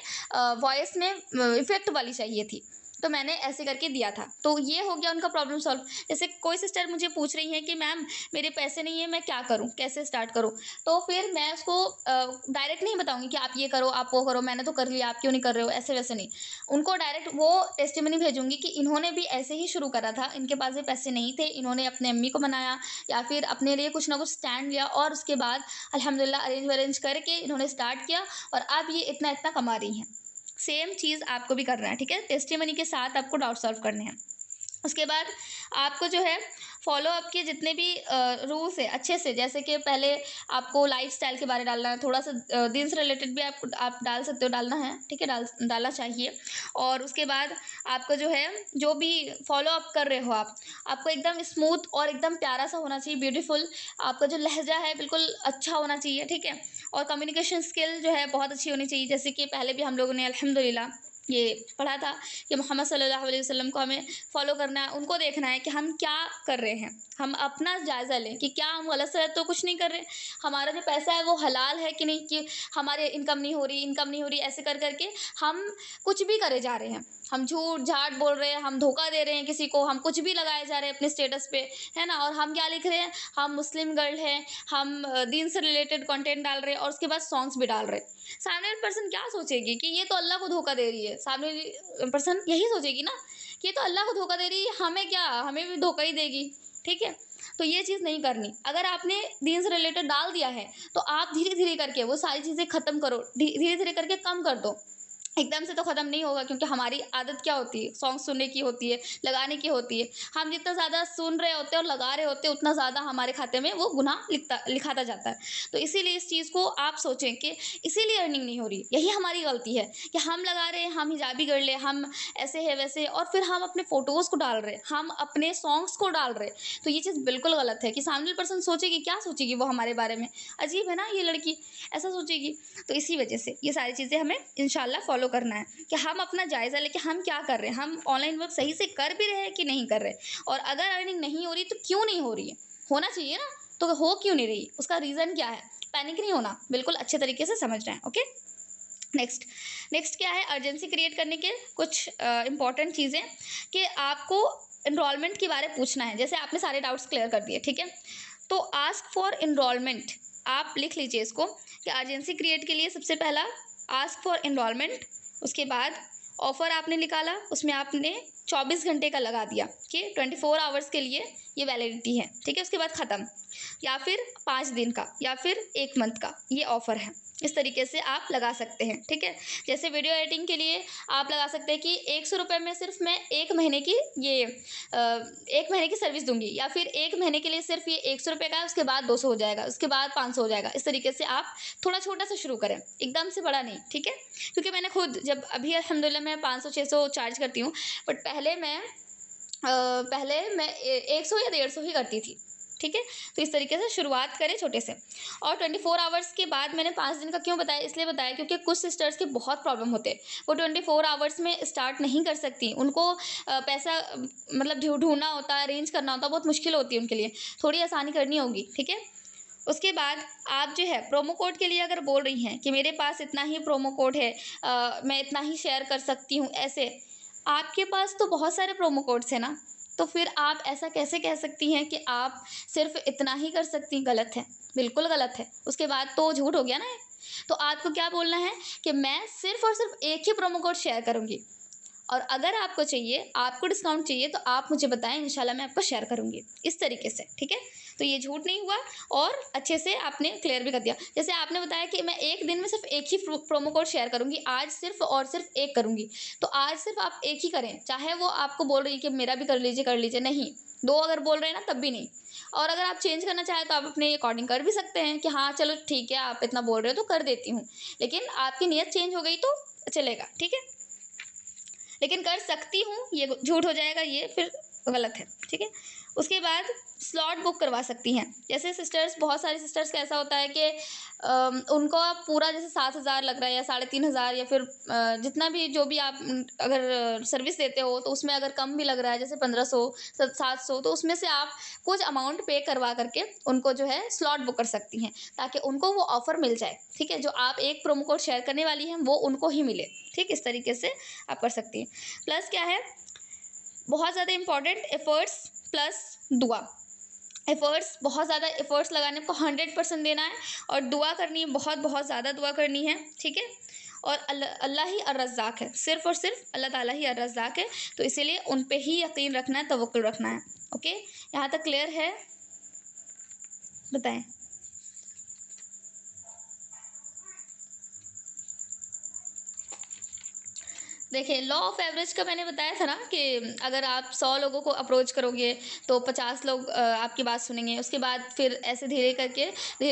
वॉइस में इफेक्ट वाली चाहिए थी, तो मैंने ऐसे करके दिया था। तो ये हो गया उनका प्रॉब्लम सॉल्व। जैसे कोई सिस्टर मुझे पूछ रही है कि मैम मेरे पैसे नहीं है, मैं क्या करूँ, कैसे स्टार्ट करूँ, तो फिर मैं उसको डायरेक्ट नहीं बताऊँगी कि आप ये करो, आप वो करो, मैंने तो कर लिया, आप क्यों नहीं कर रहे हो, ऐसे वैसे नहीं। उनको डायरेक्ट वो टेस्टिमनी भेजूँगी कि इन्होंने भी ऐसे ही शुरू करा था, इनके पास भी पैसे नहीं थे, इन्होंने अपने अम्मी को मनाया या फिर अपने लिए कुछ ना कुछ स्टैंड लिया और उसके बाद अल्हम्दुलिल्लाह अरेंज वरेंज करके इन्होंने स्टार्ट किया और अब ये इतना इतना कमा रही हैं। सेम चीज़ आपको भी करना है। ठीक है, टेस्टिमनी के साथ आपको डाउट सॉल्व करने हैं। उसके बाद आपको जो है फॉलो अप के जितने भी रूल्स है अच्छे से, जैसे कि पहले आपको लाइफस्टाइल के बारे डालना है, थोड़ा सा दिन से रिलेटेड भी आप डाल सकते हो, डालना है। ठीक है, डालना चाहिए। और उसके बाद आपको जो है, जो भी फॉलो अप कर रहे हो आपको एकदम स्मूथ और एकदम प्यारा सा होना चाहिए, ब्यूटीफुल। आपका जो लहजा है बिल्कुल अच्छा होना चाहिए। ठीक है, और कम्युनिकेशन स्किल जो है बहुत अच्छी होनी चाहिए। जैसे कि पहले भी हम लोगों ने अल्हम्दुलिल्लाह ये पढ़ा था कि मोहम्मद सल्लल्लाहु अलैहि वसल्लम को हमें फॉलो करना है, उनको देखना है कि हम क्या कर रहे हैं, हम अपना जायज़ा लें कि क्या हम गलत सलत तो कुछ नहीं कर रहे, हमारा जो पैसा है वो हलाल है कि नहीं, कि हमारे इनकम नहीं हो रही, ऐसे कर करके हम कुछ भी करे जा रहे हैं, हम झूठ झाट बोल रहे हैं, हम धोखा दे रहे हैं किसी को, हम कुछ भी लगाए जा रहे हैं अपने स्टेटस पे, है ना। और हम क्या लिख रहे हैं, हम मुस्लिम गर्ल हैं, हम दीन से रिलेटेड कंटेंट डाल रहे हैं और उसके बाद सॉन्ग्स भी डाल रहे हैं। सामने वाली पर्सन क्या सोचेगी कि ये तो अल्लाह को धोखा दे रही है, सामने वाली पर्सन यही सोचेगी ना कि ये तो अल्लाह को धोखा दे रही है, हमें क्या, हमें भी धोखा ही देगी। ठीक है, तो ये चीज़ नहीं करनी। अगर आपने दीन से रिलेटेड डाल दिया है तो आप धीरे धीरे करके वो सारी चीज़ें ख़त्म करो, धीरे धीरे करके कम कर दो। एकदम से तो ख़त्म नहीं होगा, क्योंकि हमारी आदत क्या होती है, सॉन्ग सुनने की होती है, लगाने की होती है। हम जितना ज़्यादा सुन रहे होते हैं और लगा रहे होते हैं उतना ज़्यादा हमारे खाते में वो गुनाह लिखाता जाता है। तो इसीलिए इस चीज़ को आप सोचें कि इसीलिए अर्निंग नहीं हो रही, यही हमारी गलती है कि हम लगा रहे हैं, हम हिजाबी गर्ल हैं, हम ऐसे है वैसे है, और फिर हम अपने फ़ोटोज़ को डाल रहे हैं, हम अपने सॉन्ग्स को डाल रहे हैं। तो ये चीज़ बिल्कुल गलत है कि सामने वाली पर्सन सोचेगी, क्या सोचेगी वो हमारे बारे में, अजीब है ना ये लड़की, ऐसा सोचेगी। तो इसी वजह से ये सारी चीज़ें हमें इंशाल्लाह फॉलो करना है कि हम अपना जायज़ा लें कि हम क्या कर रहे हैं, हम ऑनलाइन वर्क सही से कर भी रहे हैं कि नहीं कर रहे, और अगर अर्निंग नहीं हो रही तो क्यों नहीं हो रही है, होना चाहिए ना, तो हो क्यों नहीं रही, उसका रीज़न क्या है। पैनिक नहीं होना, बिल्कुल अच्छे तरीके से समझना है। ओके, नेक्स्ट क्या है, अर्जेंसी क्रिएट करने के कुछ इंपॉर्टेंट चीज़ें कि आपको इनरोलमेंट के बारे में पूछना है। जैसे आपने सारे डाउट्स क्लियर कर दिए, ठीक है, तो आस्क फॉर इनरोलमेंट, आप लिख लीजिए इसको कि अर्जेंसी क्रिएट के लिए सबसे पहला आस्क फॉर इनरोलमेंट। उसके बाद ऑफ़र आपने निकाला, उसमें आपने 24 घंटे का लगा दिया कि 24 आवर्स के लिए ये वैलिडिटी है। ठीक है, उसके बाद ख़त्म, या फिर 5 दिन का, या फिर 1 मंथ का ये ऑफ़र है। इस तरीके से आप लगा सकते हैं। ठीक है, जैसे वीडियो एडिटिंग के लिए आप लगा सकते हैं कि 100 रुपये में सिर्फ मैं 1 महीने की 1 महीने की सर्विस दूंगी, या फिर 1 महीने के लिए सिर्फ ये 100 रुपये का है, उसके बाद 200 हो जाएगा, उसके बाद 500 हो जाएगा। इस तरीके से आप थोड़ा छोटा सा शुरू करें, एकदम से बड़ा नहीं। ठीक है, क्योंकि मैंने खुद जब अभी अल्हम्दुलिल्लाह मैं 500-600 चार्ज करती हूँ, बट पहले मैं 100 या 150 ही करती थी। ठीक है, तो इस तरीके से शुरुआत करें छोटे से। और 24 आवर्स के बाद मैंने 5 दिन का क्यों बताया, इसलिए बताया क्योंकि कुछ सिस्टर्स के बहुत प्रॉब्लम होते हैं, वो 24 आवर्स में स्टार्ट नहीं कर सकती, उनको पैसा मतलब ढूंढना होता है, अरेंज करना होता है, बहुत मुश्किल होती है उनके लिए, थोड़ी आसानी करनी होगी। ठीक है, उसके बाद आप जो है प्रोमो कोड के लिए अगर बोल रही हैं कि मेरे पास इतना ही प्रोमो कोड है, मैं इतना ही शेयर कर सकती हूँ, ऐसे आपके पास तो बहुत सारे प्रोमो कोड्स हैं ना, तो फिर आप ऐसा कैसे कह सकती हैं कि आप सिर्फ इतना ही कर सकती हैं, गलत है, बिल्कुल गलत है। उसके बाद तो झूठ हो गया ना। तो आपको क्या बोलना है कि मैं सिर्फ और सिर्फ एक ही प्रोमो कोड शेयर करूँगी, और अगर आपको चाहिए, आपको डिस्काउंट चाहिए तो आप मुझे बताएं, इंशाल्लाह मैं आपको शेयर करूँगी इस तरीके से, ठीक है। तो ये झूठ नहीं हुआ और अच्छे से आपने क्लियर भी कर दिया। जैसे आपने बताया कि मैं एक दिन में सिर्फ एक ही प्रोमो कोड शेयर करूँगी, आज सिर्फ और सिर्फ एक करूँगी, तो आज सिर्फ आप एक ही करें, चाहे वो आपको बोल रही है कि मेरा भी कर लीजिए, नहीं, दो अगर बोल रहे हैं ना तब भी नहीं। और अगर आप चेंज करना चाहें तो आप अपने अकॉर्डिंग कर भी सकते हैं कि हाँ चलो ठीक है, आप इतना बोल रहे हो तो कर देती हूँ, लेकिन आपकी नीयत चेंज हो गई तो चलेगा, ठीक है। लेकिन कर सकती हूँ ये झूठ हो जाएगा, ये फिर गलत है, ठीक है। उसके बाद स्लॉट बुक करवा सकती हैं। जैसे सिस्टर्स, बहुत सारी सिस्टर्स का ऐसा होता है कि उनको आप पूरा जैसे 7,000 लग रहा है या 3,500 या फिर जितना भी जो भी आप अगर सर्विस देते हो तो उसमें अगर कम भी लग रहा है, जैसे 1500 700, तो उसमें से आप कुछ अमाउंट पे करवा करके उनको जो है स्लॉट बुक कर सकती हैं, ताकि उनको वो ऑफ़र मिल जाए, ठीक है। जो आप एक प्रोमो कोड शेयर करने वाली हैं वो उनको ही मिले, ठीक। इस तरीके से आप कर सकती हैं। प्लस क्या है, बहुत ज़्यादा इंपॉर्टेंट, एफर्ट्स प्लस दुआ। एफर्ट्स, बहुत ज़्यादा एफर्ट्स लगाने को 100% देना है, और दुआ करनी है, बहुत बहुत ज़्यादा दुआ करनी है, ठीक है। और अल्लाह ही अर्रज़्ज़ाक़ है, सिर्फ़ और सिर्फ अल्लाह ताला ही अर्रज़्ज़ाक़ है, तो इसीलिए उन पे ही यकीन रखना है, तवक्कुल रखना है। ओके, यहाँ तक क्लियर है? बताएं। देखिए, लॉ ऑफ एवरेज का मैंने बताया था ना कि अगर आप 100 लोगों को अप्रोच करोगे तो 50 लोग आपकी बात सुनेंगे। उसके बाद फिर ऐसे धीरे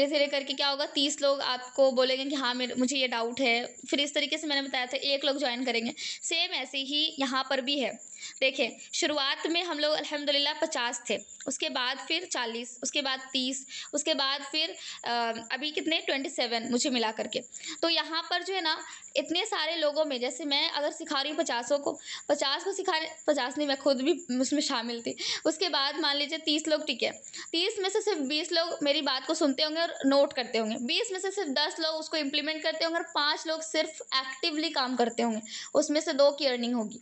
धीरे करके क्या होगा, 30 लोग आपको बोलेंगे कि हाँ मुझे ये डाउट है। फिर इस तरीके से मैंने बताया था 1 लोग ज्वाइन करेंगे। सेम ऐसे ही यहाँ पर भी है। देखिए, शुरुआत में हम लोग अल्हम्दुलिल्लाह 50 थे, उसके बाद फिर 40, उसके बाद 30, उसके बाद फिर अभी कितने 27 मुझे मिला करके। तो यहाँ पर जो है ना, इतने सारे लोगों में, जैसे मैं अगर सिखा रही हूँ 50 को, 50 को सिखा रहे, 50 नहीं, मैं खुद भी उसमें शामिल थी। उसके बाद मान लीजिए 30 लोग, ठीक है, 30 में से सिर्फ 20 लोग मेरी बात को सुनते होंगे और नोट करते होंगे, 20 में से सिर्फ 10 लोग उसको इम्प्लीमेंट करते होंगे और 5 लोग सिर्फ एक्टिवली काम करते होंगे। उसमें से 2 की अर्निंग होगी।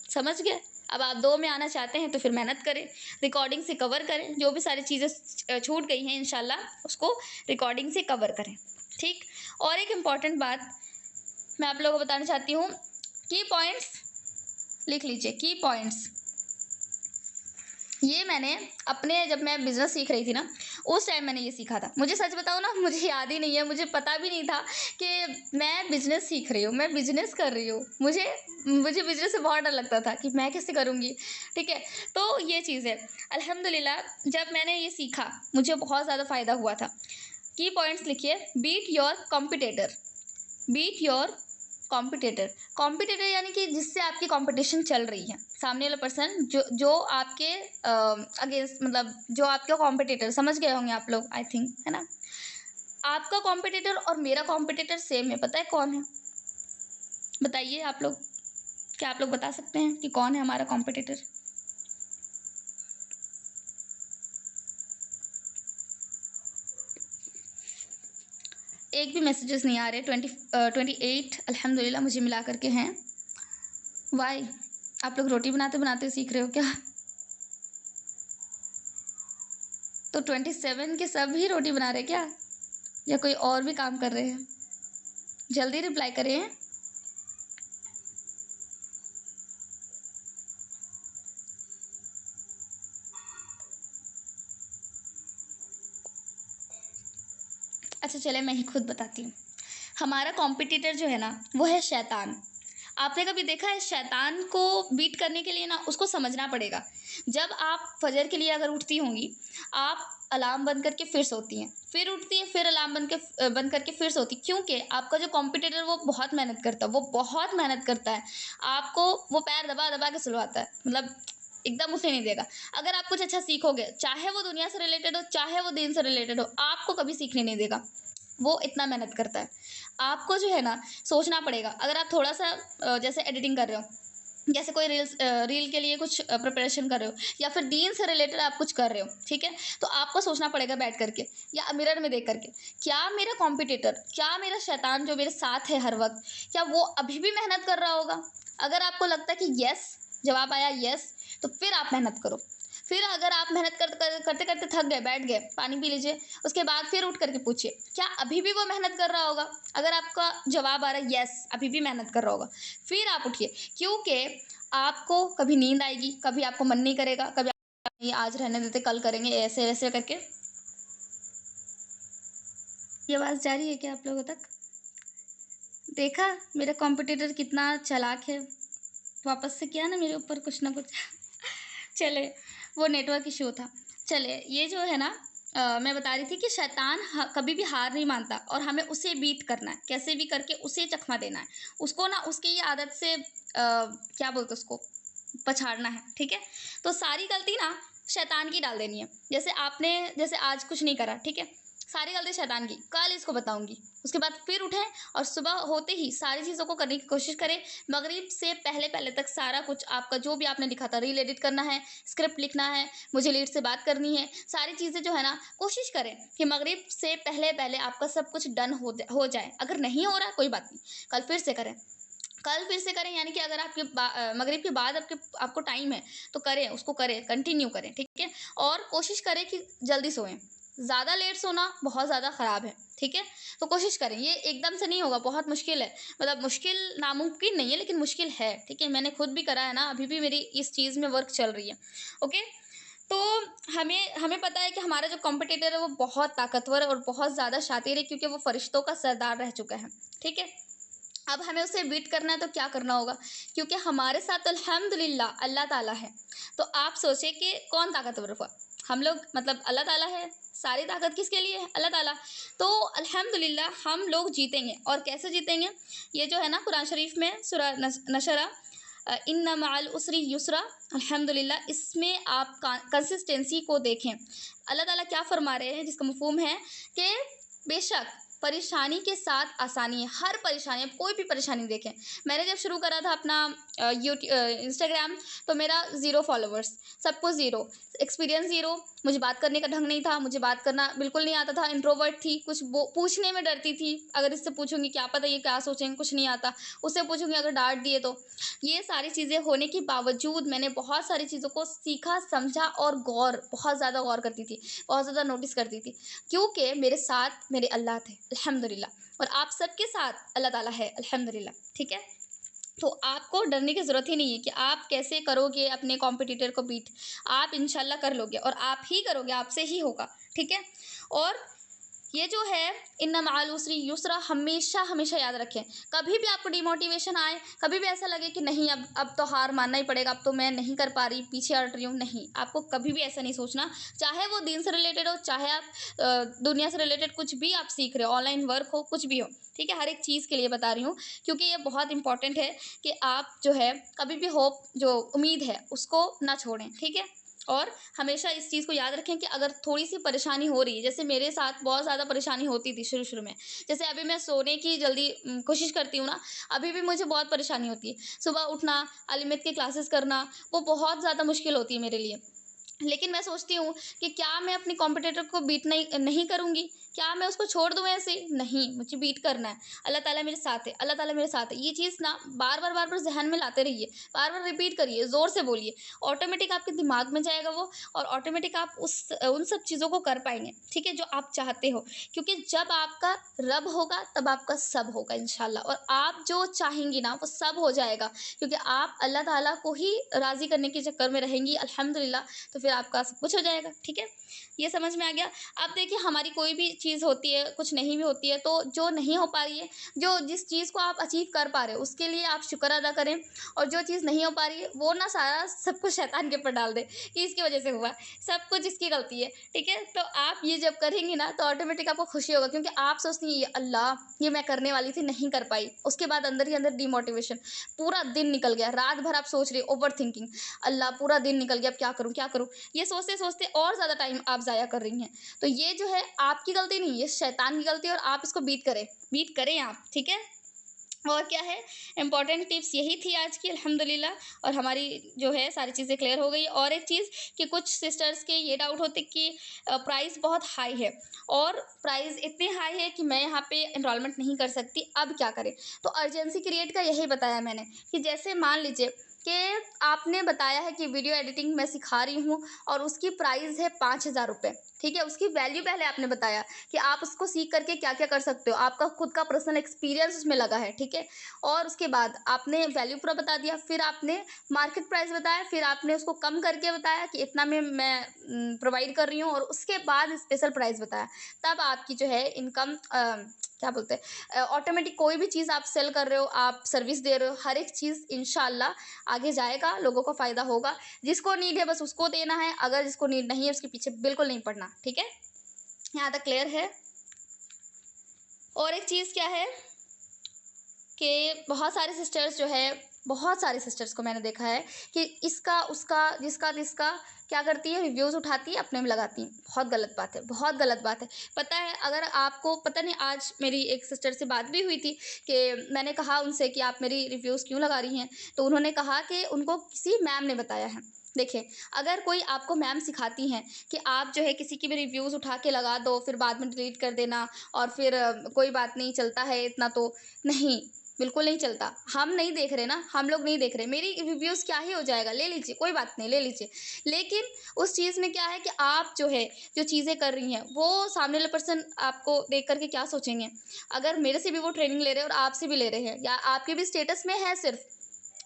समझ गए? अब आप 2 में आना चाहते हैं तो फिर मेहनत करें, रिकॉर्डिंग से कवर करें, जो भी सारी चीज़ें छूट गई हैं इंशाल्लाह उसको रिकॉर्डिंग से कवर करें, ठीक। और एक इम्पॉर्टेंट बात मैं आप लोगों को बताना चाहती हूँ, की पॉइंट्स लिख लीजिए, की पॉइंट्स। ये मैंने अपने, जब मैं बिज़नेस सीख रही थी ना, उस टाइम मैंने ये सीखा था। मुझे सच बताऊँ ना, मुझे याद ही नहीं है, मुझे पता भी नहीं था कि मैं बिज़नेस सीख रही हूँ, मैं बिज़नेस कर रही हूँ। मुझे बिज़नेस से बहुत डर लगता था कि मैं कैसे करूँगी, ठीक है। तो ये चीज़ है, अल्हम्दुलिल्लाह जब मैंने ये सीखा मुझे बहुत ज़्यादा फ़ायदा हुआ था। की पॉइंट्स लिखिए, beat your competitor, beat your competitor. Competitor यानी कि जिससे आपकी कॉम्पिटिशन चल रही है, सामने वाला पर्सन जो आपके अगेंस्ट, मतलब जो आपका कॉम्पिटिटर, समझ गए होंगे आप लोग, आई थिंक, है ना। आपका कॉम्पिटिटर और मेरा कॉम्पिटिटर सेम है, पता है कौन है? बताइए आप लोग, क्या आप लोग बता सकते हैं कि कौन है हमारा कॉम्पिटिटर? एक भी मैसेजेस नहीं आ रहे। 28 अल्हम्दुलिल्लाह मुझे मिला करके हैं। वाई, आप लोग रोटी बनाते बनाते सीख रहे हो क्या? तो 27 के सब ही रोटी बना रहे क्या, या कोई और भी काम कर रहे हैं? जल्दी रिप्लाई करें। अच्छा चले, मैं ही खुद बताती हूँ। हमारा कॉम्पिटिटर जो है ना, वो है शैतान। आपने कभी देखा है? शैतान को बीट करने के लिए ना उसको समझना पड़ेगा। जब आप फजर के लिए अगर उठती होंगी, आप अलार्म बंद करके फिर सोती हैं, फिर उठती हैं, फिर अलार्म बंद करके फिर सोती, क्योंकि आपका जो कॉम्पिटिटर वो बहुत मेहनत करता है, वो बहुत मेहनत करता है। आपको वो पैर दबा दबा के सुलवाता है, मतलब एकदम उसे नहीं देगा। अगर आप कुछ अच्छा सीखोगे, चाहे वो दुनिया से रिलेटेड हो, चाहे वो दीन से रिलेटेड हो, आपको कभी सीखने नहीं देगा। वो इतना मेहनत करता है। आपको जो है ना सोचना पड़ेगा। अगर आप थोड़ा सा जैसे एडिटिंग कर रहे हो, जैसे कोई रील के लिए कुछ प्रिपरेशन कर रहे हो, या फिर दीन से रिलेटेड आप कुछ कर रहे हो, ठीक है, तो आपको सोचना पड़ेगा बैठ करके या मिरर में देख करके, क्या मेरा कॉम्पिटिटर, क्या मेरा शैतान जो मेरे साथ है हर वक्त, क्या वो अभी भी मेहनत कर रहा होगा? अगर आपको लगता है कि यस, जवाब आया यस, तो फिर आप मेहनत करो, फिर अगर आप मेहनत करते करते थक गए, बैठ गए, पानी पी लीजिए, उसके बाद फिर उठ करके पूछिए क्या अभी भी वो मेहनत कर रहा होगा। अगर आपका जवाब आ रहा है यस अभी भी मेहनत कर रहा होगा, फिर आप उठिए, क्योंकि आपको कभी नींद आएगी, कभी आपको मन नहीं करेगा, कभी नहीं आज रहने देते कल करेंगे, ऐसे वैसे करके। ये आवाज़ जा रही है क्या आप लोगों तक? देखा मेरा कॉम्पिटिटर कितना चालाक है, वापस से किया ना मेरे ऊपर कुछ ना कुछ। चले, वो नेटवर्क इशू था। चले, ये जो है ना मैं बता रही थी कि शैतान कभी भी हार नहीं मानता और हमें उसे बीट करना है, कैसे भी करके उसे चकमा देना है, उसको ना उसकी ये आदत से क्या बोलते उसको पछाड़ना है, ठीक है। तो सारी गलती ना शैतान की डाल देनी है। जैसे आज कुछ नहीं करा, ठीक है, सारी गलती शैतान की, कल इसको बताऊंगी। उसके बाद फिर उठें और सुबह होते ही सारी चीज़ों को करने की कोशिश करें। मगरिब से पहले पहले तक सारा कुछ आपका जो भी आपने लिखा था, रील एडिट करना है, स्क्रिप्ट लिखना है, मुझे लीड से बात करनी है, सारी चीज़ें जो है ना कोशिश करें कि मगरिब से पहले पहले आपका सब कुछ डन हो जाए। अगर नहीं हो रहा कोई बात नहीं, कल फिर से करें, कल फिर से करें, यानी कि अगर आपके मगरिब के बाद आपको टाइम है तो करें, उसको करें, कंटिन्यू करें, ठीक है। और कोशिश करें कि जल्दी सोएं, ज़्यादा लेट सोना बहुत ज़्यादा ख़राब है, ठीक है। तो कोशिश करें, ये एकदम से नहीं होगा, बहुत मुश्किल है, मतलब मुश्किल नामुमकिन नहीं है लेकिन मुश्किल है, ठीक है। मैंने खुद भी करा है ना, अभी भी मेरी इस चीज़ में वर्क चल रही है, ओके। तो हमें हमें पता है कि हमारा जो कॉम्पिटिटर है वो बहुत ताकतवर और बहुत ज़्यादा शातिर है, क्योंकि वो फरिश्तों का सरदार रह चुका है, ठीक है। अब हमें उसे बीट करना है तो क्या करना होगा, क्योंकि हमारे साथ तो अल्हम्दुलिल्लाह अल्लाह ताला है। तो आप सोचें कि कौन ताकतवर हुआ, हम लोग, मतलब अल्लाह ताला है, सारी ताकत किसके लिए है, अल्लाह ताला। तो अल्हम्दुलिल्लाह हम लोग जीतेंगे। और कैसे जीतेंगे, ये जो है ना कुरान शरीफ में सूरह नशरा, इन्ना मअल उसरी युसरा, अल्हम्दुलिल्लाह, इसमें आप कंसिस्टेंसी को देखें। अल्लाह ताला क्या फरमा रहे हैं, जिसका मफहूम है कि बेशक परेशानी के साथ आसानी है। हर परेशानी, अब कोई भी परेशानी देखें, मैंने जब शुरू करा था अपना इंस्टाग्राम, तो मेरा 0 फॉलोवर्स, सब कुछ 0, एक्सपीरियंस 0, मुझे बात करने का ढंग नहीं था, मुझे बात करना बिल्कुल नहीं आता था, इंट्रोवर्ट थी, कुछ पूछने में डरती थी, अगर इससे पूछूंगी क्या पता ये क्या सोचेंगे, कुछ नहीं आता, उससे पूछूंगी अगर डांट दिए तो। ये सारी चीज़ें होने के बावजूद मैंने बहुत सारी चीज़ों को सीखा, समझा और बहुत ज़्यादा गौर करती थी, बहुत ज़्यादा नोटिस करती थी, क्योंकि मेरे साथ मेरे अल्लाह थे अल्हम्दुलिल्लाह, और आप सबके साथ अल्लाह ताला है अल्हम्दुलिल्लाह, ठीक है। तो आपको डरने की ज़रूरत ही नहीं है कि आप कैसे करोगे अपने कॉम्पिटिटर को बीट, आप इंशाल्लाह कर लोगे, और आप ही करोगे, आपसे ही होगा, ठीक है। और ये जो है इन्ना मअल उसरी युसरा, हमेशा हमेशा याद रखें। कभी भी आपको डिमोटिवेशन आए, कभी भी ऐसा लगे कि नहीं अब तो हार मानना ही पड़ेगा, अब तो मैं नहीं कर पा रही, पीछे हट रही हूँ, नहीं, आपको कभी भी ऐसा नहीं सोचना। चाहे वो दीन से रिलेटेड हो, चाहे आप दुनिया से रिलेटेड कुछ भी आप सीख रहे हो, ऑनलाइन वर्क हो, कुछ भी हो, ठीक है, हर एक चीज़ के लिए बता रही हूँ, क्योंकि ये बहुत इंपॉर्टेंट है कि आप जो है कभी भी होप, जो उम्मीद है, उसको ना छोड़ें, ठीक है। और हमेशा इस चीज़ को याद रखें कि अगर थोड़ी-सी परेशानी हो रही है, जैसे मेरे साथ बहुत ज़्यादा परेशानी होती थी शुरू-शुरू में। जैसे अभी मैं सोने की जल्दी कोशिश करती हूँ ना, अभी भी मुझे बहुत परेशानी होती है। सुबह उठना, अलिमत की क्लासेस करना, वो बहुत ज़्यादा मुश्किल होती है मेरे लिए। लेकिन मैं सोचती हूँ कि क्या मैं अपनी कॉम्पिटिटर को बीट नहीं नहीं करूँगी? क्या मैं उसको छोड़ दूँ ऐसे ही? नहीं, मुझे बीट करना है। अल्लाह ताला मेरे साथ है, अल्लाह ताला मेरे साथ है। ये चीज़ ना बार-बार ज़हन में लाते रहिए, बार-बार रिपीट करिए, ज़ोर से बोलिए। ऑटोमेटिक आपके दिमाग में जाएगा वो, और ऑटोमेटिक आप उन सब चीज़ों को कर पाएँगे, ठीक है, जो आप चाहते हो। क्योंकि जब आपका रब होगा, तब आपका सब होगा इंशाअल्लाह, और आप जो चाहेंगी ना, वो सब हो जाएगा, क्योंकि आप अल्लाह ताला को ही राज़ी करने के चक्कर में रहेंगी अल्हम्दुलिल्लाह। तो फिर आपका सब कुछ हो जाएगा, ठीक है। ये समझ में आ गया। अब देखिए, हमारी कोई भी चीज़ होती है, कुछ नहीं भी होती है, तो जो नहीं हो पा रही है, जो जिस चीज़ को आप अचीव कर पा रहे हो, उसके लिए आप शुक्र अदा करें, और जो चीज़ नहीं हो पा रही है, वो ना सारा सब कुछ शैतान के ऊपर डाल दें कि इसकी वजह से हुआ, सब कुछ इसकी गलती है, ठीक है। तो आप ये जब करेंगी ना, तो ऑटोमेटिक आपको खुशी होगा, क्योंकि आप सोचती हैं, ये अल्लाह, ये मैं करने वाली थी, नहीं कर पाई। उसके बाद अंदर ही अंदर डिमोटिवेशन, पूरा दिन निकल गया, रात भर आप सोच रहे, ओवरथिंकिंग, अल्लाह पूरा दिन निकल गया, अब क्या करूँ, क्या करूँ? ये सोचते-सोचते और ज़्यादा टाइम आप ज़ाया कर रही हैं। तो ये जो है आपकी गलती नहीं है, ये शैतान की गलती है, और आप इसको बीट करें आप, ठीक है? और क्या है, इम्पोर्टेंट टिप्स यही थी आज की अल्हम्दुलिल्लाह, और हमारी जो है सारी चीज़ें क्लियर हो गई। और एक चीज़ कि कुछ सिस्टर्स के ये डाउट होते कि प्राइस बहुत हाई है, और प्राइस इतनी हाई है कि मैं यहाँ पे एनरोलमेंट नहीं कर सकती, अब क्या करें? तो अर्जेंसी क्रिएट का यही बताया मैंने, कि जैसे मान लीजिए कि आपने बताया है कि वीडियो एडिटिंग मैं सिखा रही हूँ और उसकी प्राइस है 5,000 रुपये, ठीक है। उसकी वैल्यू पहले आपने बताया कि आप उसको सीख करके क्या क्या कर सकते हो, आपका खुद का पर्सनल एक्सपीरियंस उसमें लगा है, ठीक है। और उसके बाद आपने वैल्यू पूरा बता दिया, फिर आपने मार्केट प्राइस बताया, फिर आपने उसको कम करके बताया कि इतना में मैं प्रोवाइड कर रही हूँ, और उसके बाद स्पेशल प्राइस बताया। तब आपकी जो है इनकम क्या बोलते हैं, ऑटोमेटिक कोई भी चीज़ आप सेल कर रहे हो, आप सर्विस दे रहे हो, हर एक चीज़ इंशाल्लाह आगे जाएगा, लोगों को फ़ायदा होगा। जिसको नीड है बस उसको देना है, अगर जिसको नीड नहीं है उसके पीछे बिल्कुल नहीं पड़ना, ठीक है। यहाँ तक क्लियर है। और एक चीज़ क्या है कि बहुत सारे सिस्टर्स जो है, बहुत सारे सिस्टर्स को मैंने देखा है कि इसका उसका जिसका तिसका क्या करती है, रिव्यूज़ उठाती है अपने में लगाती हैं। बहुत गलत बात है, बहुत गलत बात है। पता है, अगर आपको पता नहीं, आज मेरी एक सिस्टर से बात भी हुई थी कि मैंने कहा उनसे कि आप मेरी रिव्यूज़ क्यों लगा रही हैं, तो उन्होंने कहा कि उनको किसी मैम ने बताया है। देखिए, अगर कोई आपको मैम सिखाती हैं कि आप जो है किसी की भी रिव्यूज़ उठा के लगा दो, फिर बाद में डिलीट कर देना, और फिर कोई बात नहीं, चलता है इतना तो, नहीं, बिल्कुल नहीं चलता। हम नहीं देख रहे ना, हम लोग नहीं देख रहे। मेरी रिव्यूज़ क्या ही हो जाएगा, ले लीजिए, कोई बात नहीं, ले लीजिए। लेकिन उस चीज़ में क्या है कि आप जो है, जो चीज़ें कर रही हैं, वो सामने वाला पर्सन आपको देख कर के क्या सोचेंगे? अगर मेरे से भी वो ट्रेनिंग ले रहे हैं और आपसे भी ले रहे हैं, या आपके भी स्टेटस में है सिर्फ़,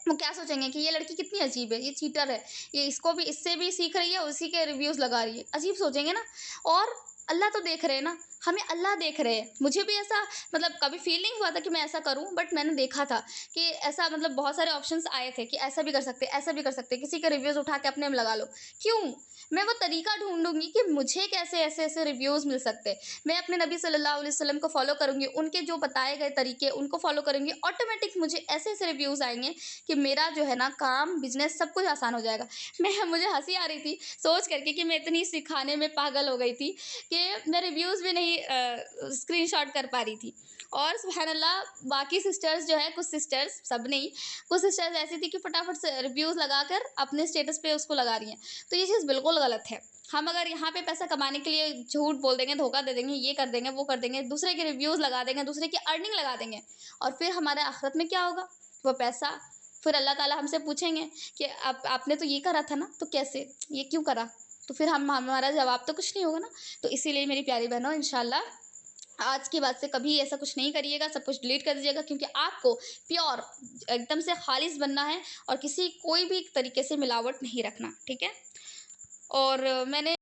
वो क्या सोचेंगे कि ये लड़की कितनी अजीब है, ये चीटर है, ये इसको भी, इससे भी सीख रही है, उसी के रिव्यूज़ लगा रही है। अजीब सोचेंगे ना। और अल्लाह तो देख रहे हैं ना, हमें अल्लाह देख रहे हैं। मुझे भी ऐसा मतलब कभी फ़ील नहीं हुआ था कि मैं ऐसा करूँ, बट मैंने देखा था कि ऐसा, मतलब बहुत सारे ऑप्शंस आए थे कि ऐसा भी कर सकते हैं, ऐसा भी कर सकते हैं, किसी के रिव्यूज़ उठा के अपने में लगा लो। क्यों? मैं वो तरीका ढूँढूँगी कि मुझे कैसे ऐसे-ऐसे रिव्यूज़ मिल सकते हैं। मैं अपने नबी सल्लल्लाहु अलैहि वसल्लम को फ़ॉलो करूँगी, उनके जो बताए गए तरीके उनको फ़ॉलो करूँगी, ऑटोमेटिक मुझे ऐसे-ऐसे रिव्यूज़ आएँगे कि मेरा जो है ना काम, बिज़नेस सब कुछ आसान हो जाएगा। मुझे हँसी आ रही थी सोच करके कि मैं इतनी सिखाने में पागल हो गई थी कि मैं रिव्यूज़ भी नहीं स्क्रीनशॉट कर पा रही थी। और सुबहानअल्लाह, बाकी सिस्टर्स जो है, कुछ सिस्टर्स, सब नहीं, कुछ सिस्टर्स ऐसी थी कि फटाफट से रिव्यूज़ लगाकर अपने स्टेटस पे उसको लगा रही हैं। तो ये चीज़ बिल्कुल गलत है। हम अगर यहाँ पे पैसा कमाने के लिए झूठ बोल देंगे, धोखा दे देंगे, ये कर देंगे, वो कर देंगे, दूसरे के रिव्यूज़ लगा देंगे, दूसरे की अर्निंग लगा देंगे, और फिर हमारे आखिरत में क्या होगा? वो पैसा फिर अल्लाह ताला हमसे पूछेंगे कि आप आपने तो ये करा था ना, तो कैसे? ये क्यों करा? तो फिर हमारा जवाब तो कुछ नहीं होगा ना। तो इसीलिए मेरी प्यारी बहनों, इंशाल्लाह आज के बाद से कभी ऐसा कुछ नहीं करिएगा, सब कुछ डिलीट कर दीजिएगा, क्योंकि आपको प्योर एकदम से खालिस बनना है, और किसी कोई भी तरीके से मिलावट नहीं रखना, ठीक है? और मैंने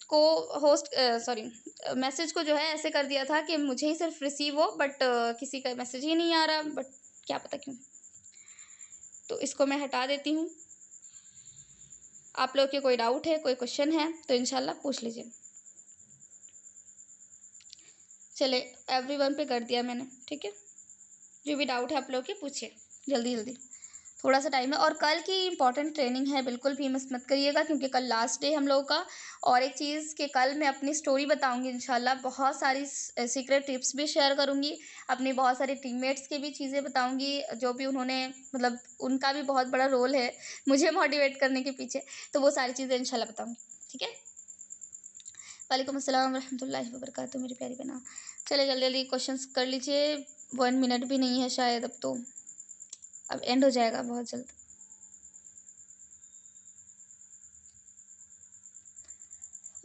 को होस्ट सॉरी मैसेज को जो है ऐसे कर दिया था कि मुझे ही सिर्फ रिसीव हो, बट किसी का मैसेज ही नहीं आ रहा, बट क्या पता क्यों। तो इसको मैं हटा देती हूँ। आप लोग के कोई डाउट है, कोई क्वेश्चन है तो इंशाल्लाह पूछ लीजिए। चले, एवरीवन पे कर दिया मैंने, ठीक है। जो भी डाउट है आप लोग के पूछिए, जल्दी जल्दी, थोड़ा सा टाइम है। और कल की इंपॉर्टेंट ट्रेनिंग है, बिल्कुल भी मिस मत करिएगा, क्योंकि कल लास्ट डे हम लोगों का। और एक चीज़ कि कल मैं अपनी स्टोरी बताऊंगी इंशाल्लाह, बहुत सारी सीक्रेट टिप्स भी शेयर करूंगी, अपनी बहुत सारी टीममेट्स की भी चीज़ें बताऊंगी, जो भी उन्होंने, मतलब उनका भी बहुत बड़ा रोल है मुझे मोटिवेट करने के पीछे। तो वो सारी चीज़ें इंशाल्लाह बताऊँगी, ठीक है। वालेकुम अस्सलाम रहमतुल्लाहि व बरकातुहू मेरी प्यारी बहना। चलिए जल्दी जल्दी क्वेश्चंस कर लीजिए, 1 मिनट भी नहीं है शायद, अब तो अब एंड हो जाएगा बहुत जल्द।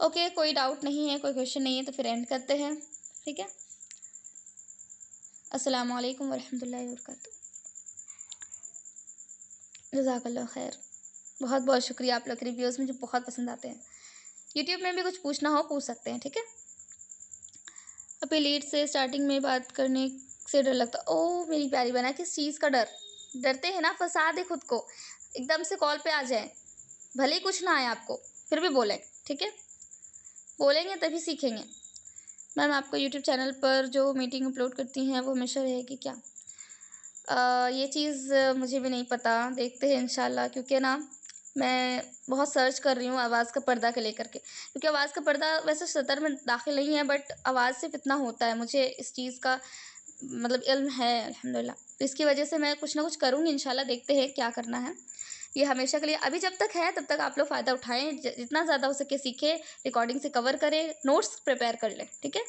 ओके, कोई डाउट नहीं है, कोई क्वेश्चन नहीं है, तो फिर एंड करते हैं, ठीक है। अस्सलाम वालेकुम व रहमतुल्लाहि व बरकातुहू। जज़ाकल्लाह खैर। बहुत बहुत शुक्रिया, आप लोग के रिव्यूज़ मुझे बहुत पसंद आते हैं। यूट्यूब में भी कुछ पूछना हो पूछ सकते हैं, ठीक है। अभी लीड से स्टार्टिंग में बात करने से डर लगता, ओह मेरी प्यारी बहना, किस चीज़ का डर? डरते हैं ना, फंसा दे खुद को, एकदम से कॉल पे आ जाए, भले ही कुछ ना आए आपको, फिर भी बोलें, ठीक है। बोलेंगे तभी सीखेंगे। मैम, आपको यूट्यूब चैनल पर जो मीटिंग अपलोड करती हैं वो हमेशा रहेगी क्या? ये चीज़ मुझे भी नहीं पता, देखते हैं इंशाल्लाह, क्योंकि ना मैं बहुत सर्च कर रही हूँ आवाज़ का पर्दा के लेकर के, क्योंकि आवाज़ का पर्दा वैसे सतर में दाखिल नहीं है, बट आवाज़ से फितना होता है, मुझे इस चीज़ का मतलब इल्म है अल्हम्दुलिल्लाह। तो इसकी वजह से मैं कुछ ना कुछ करूँगी इंशाल्लाह, देखते हैं क्या करना है। ये हमेशा के लिए, अभी जब तक है तब तक आप लोग फ़ायदा उठाएँ, जितना ज़्यादा हो सके सीखें, रिकॉर्डिंग से कवर करें, नोट्स प्रिपेयर कर लें, ठीक है।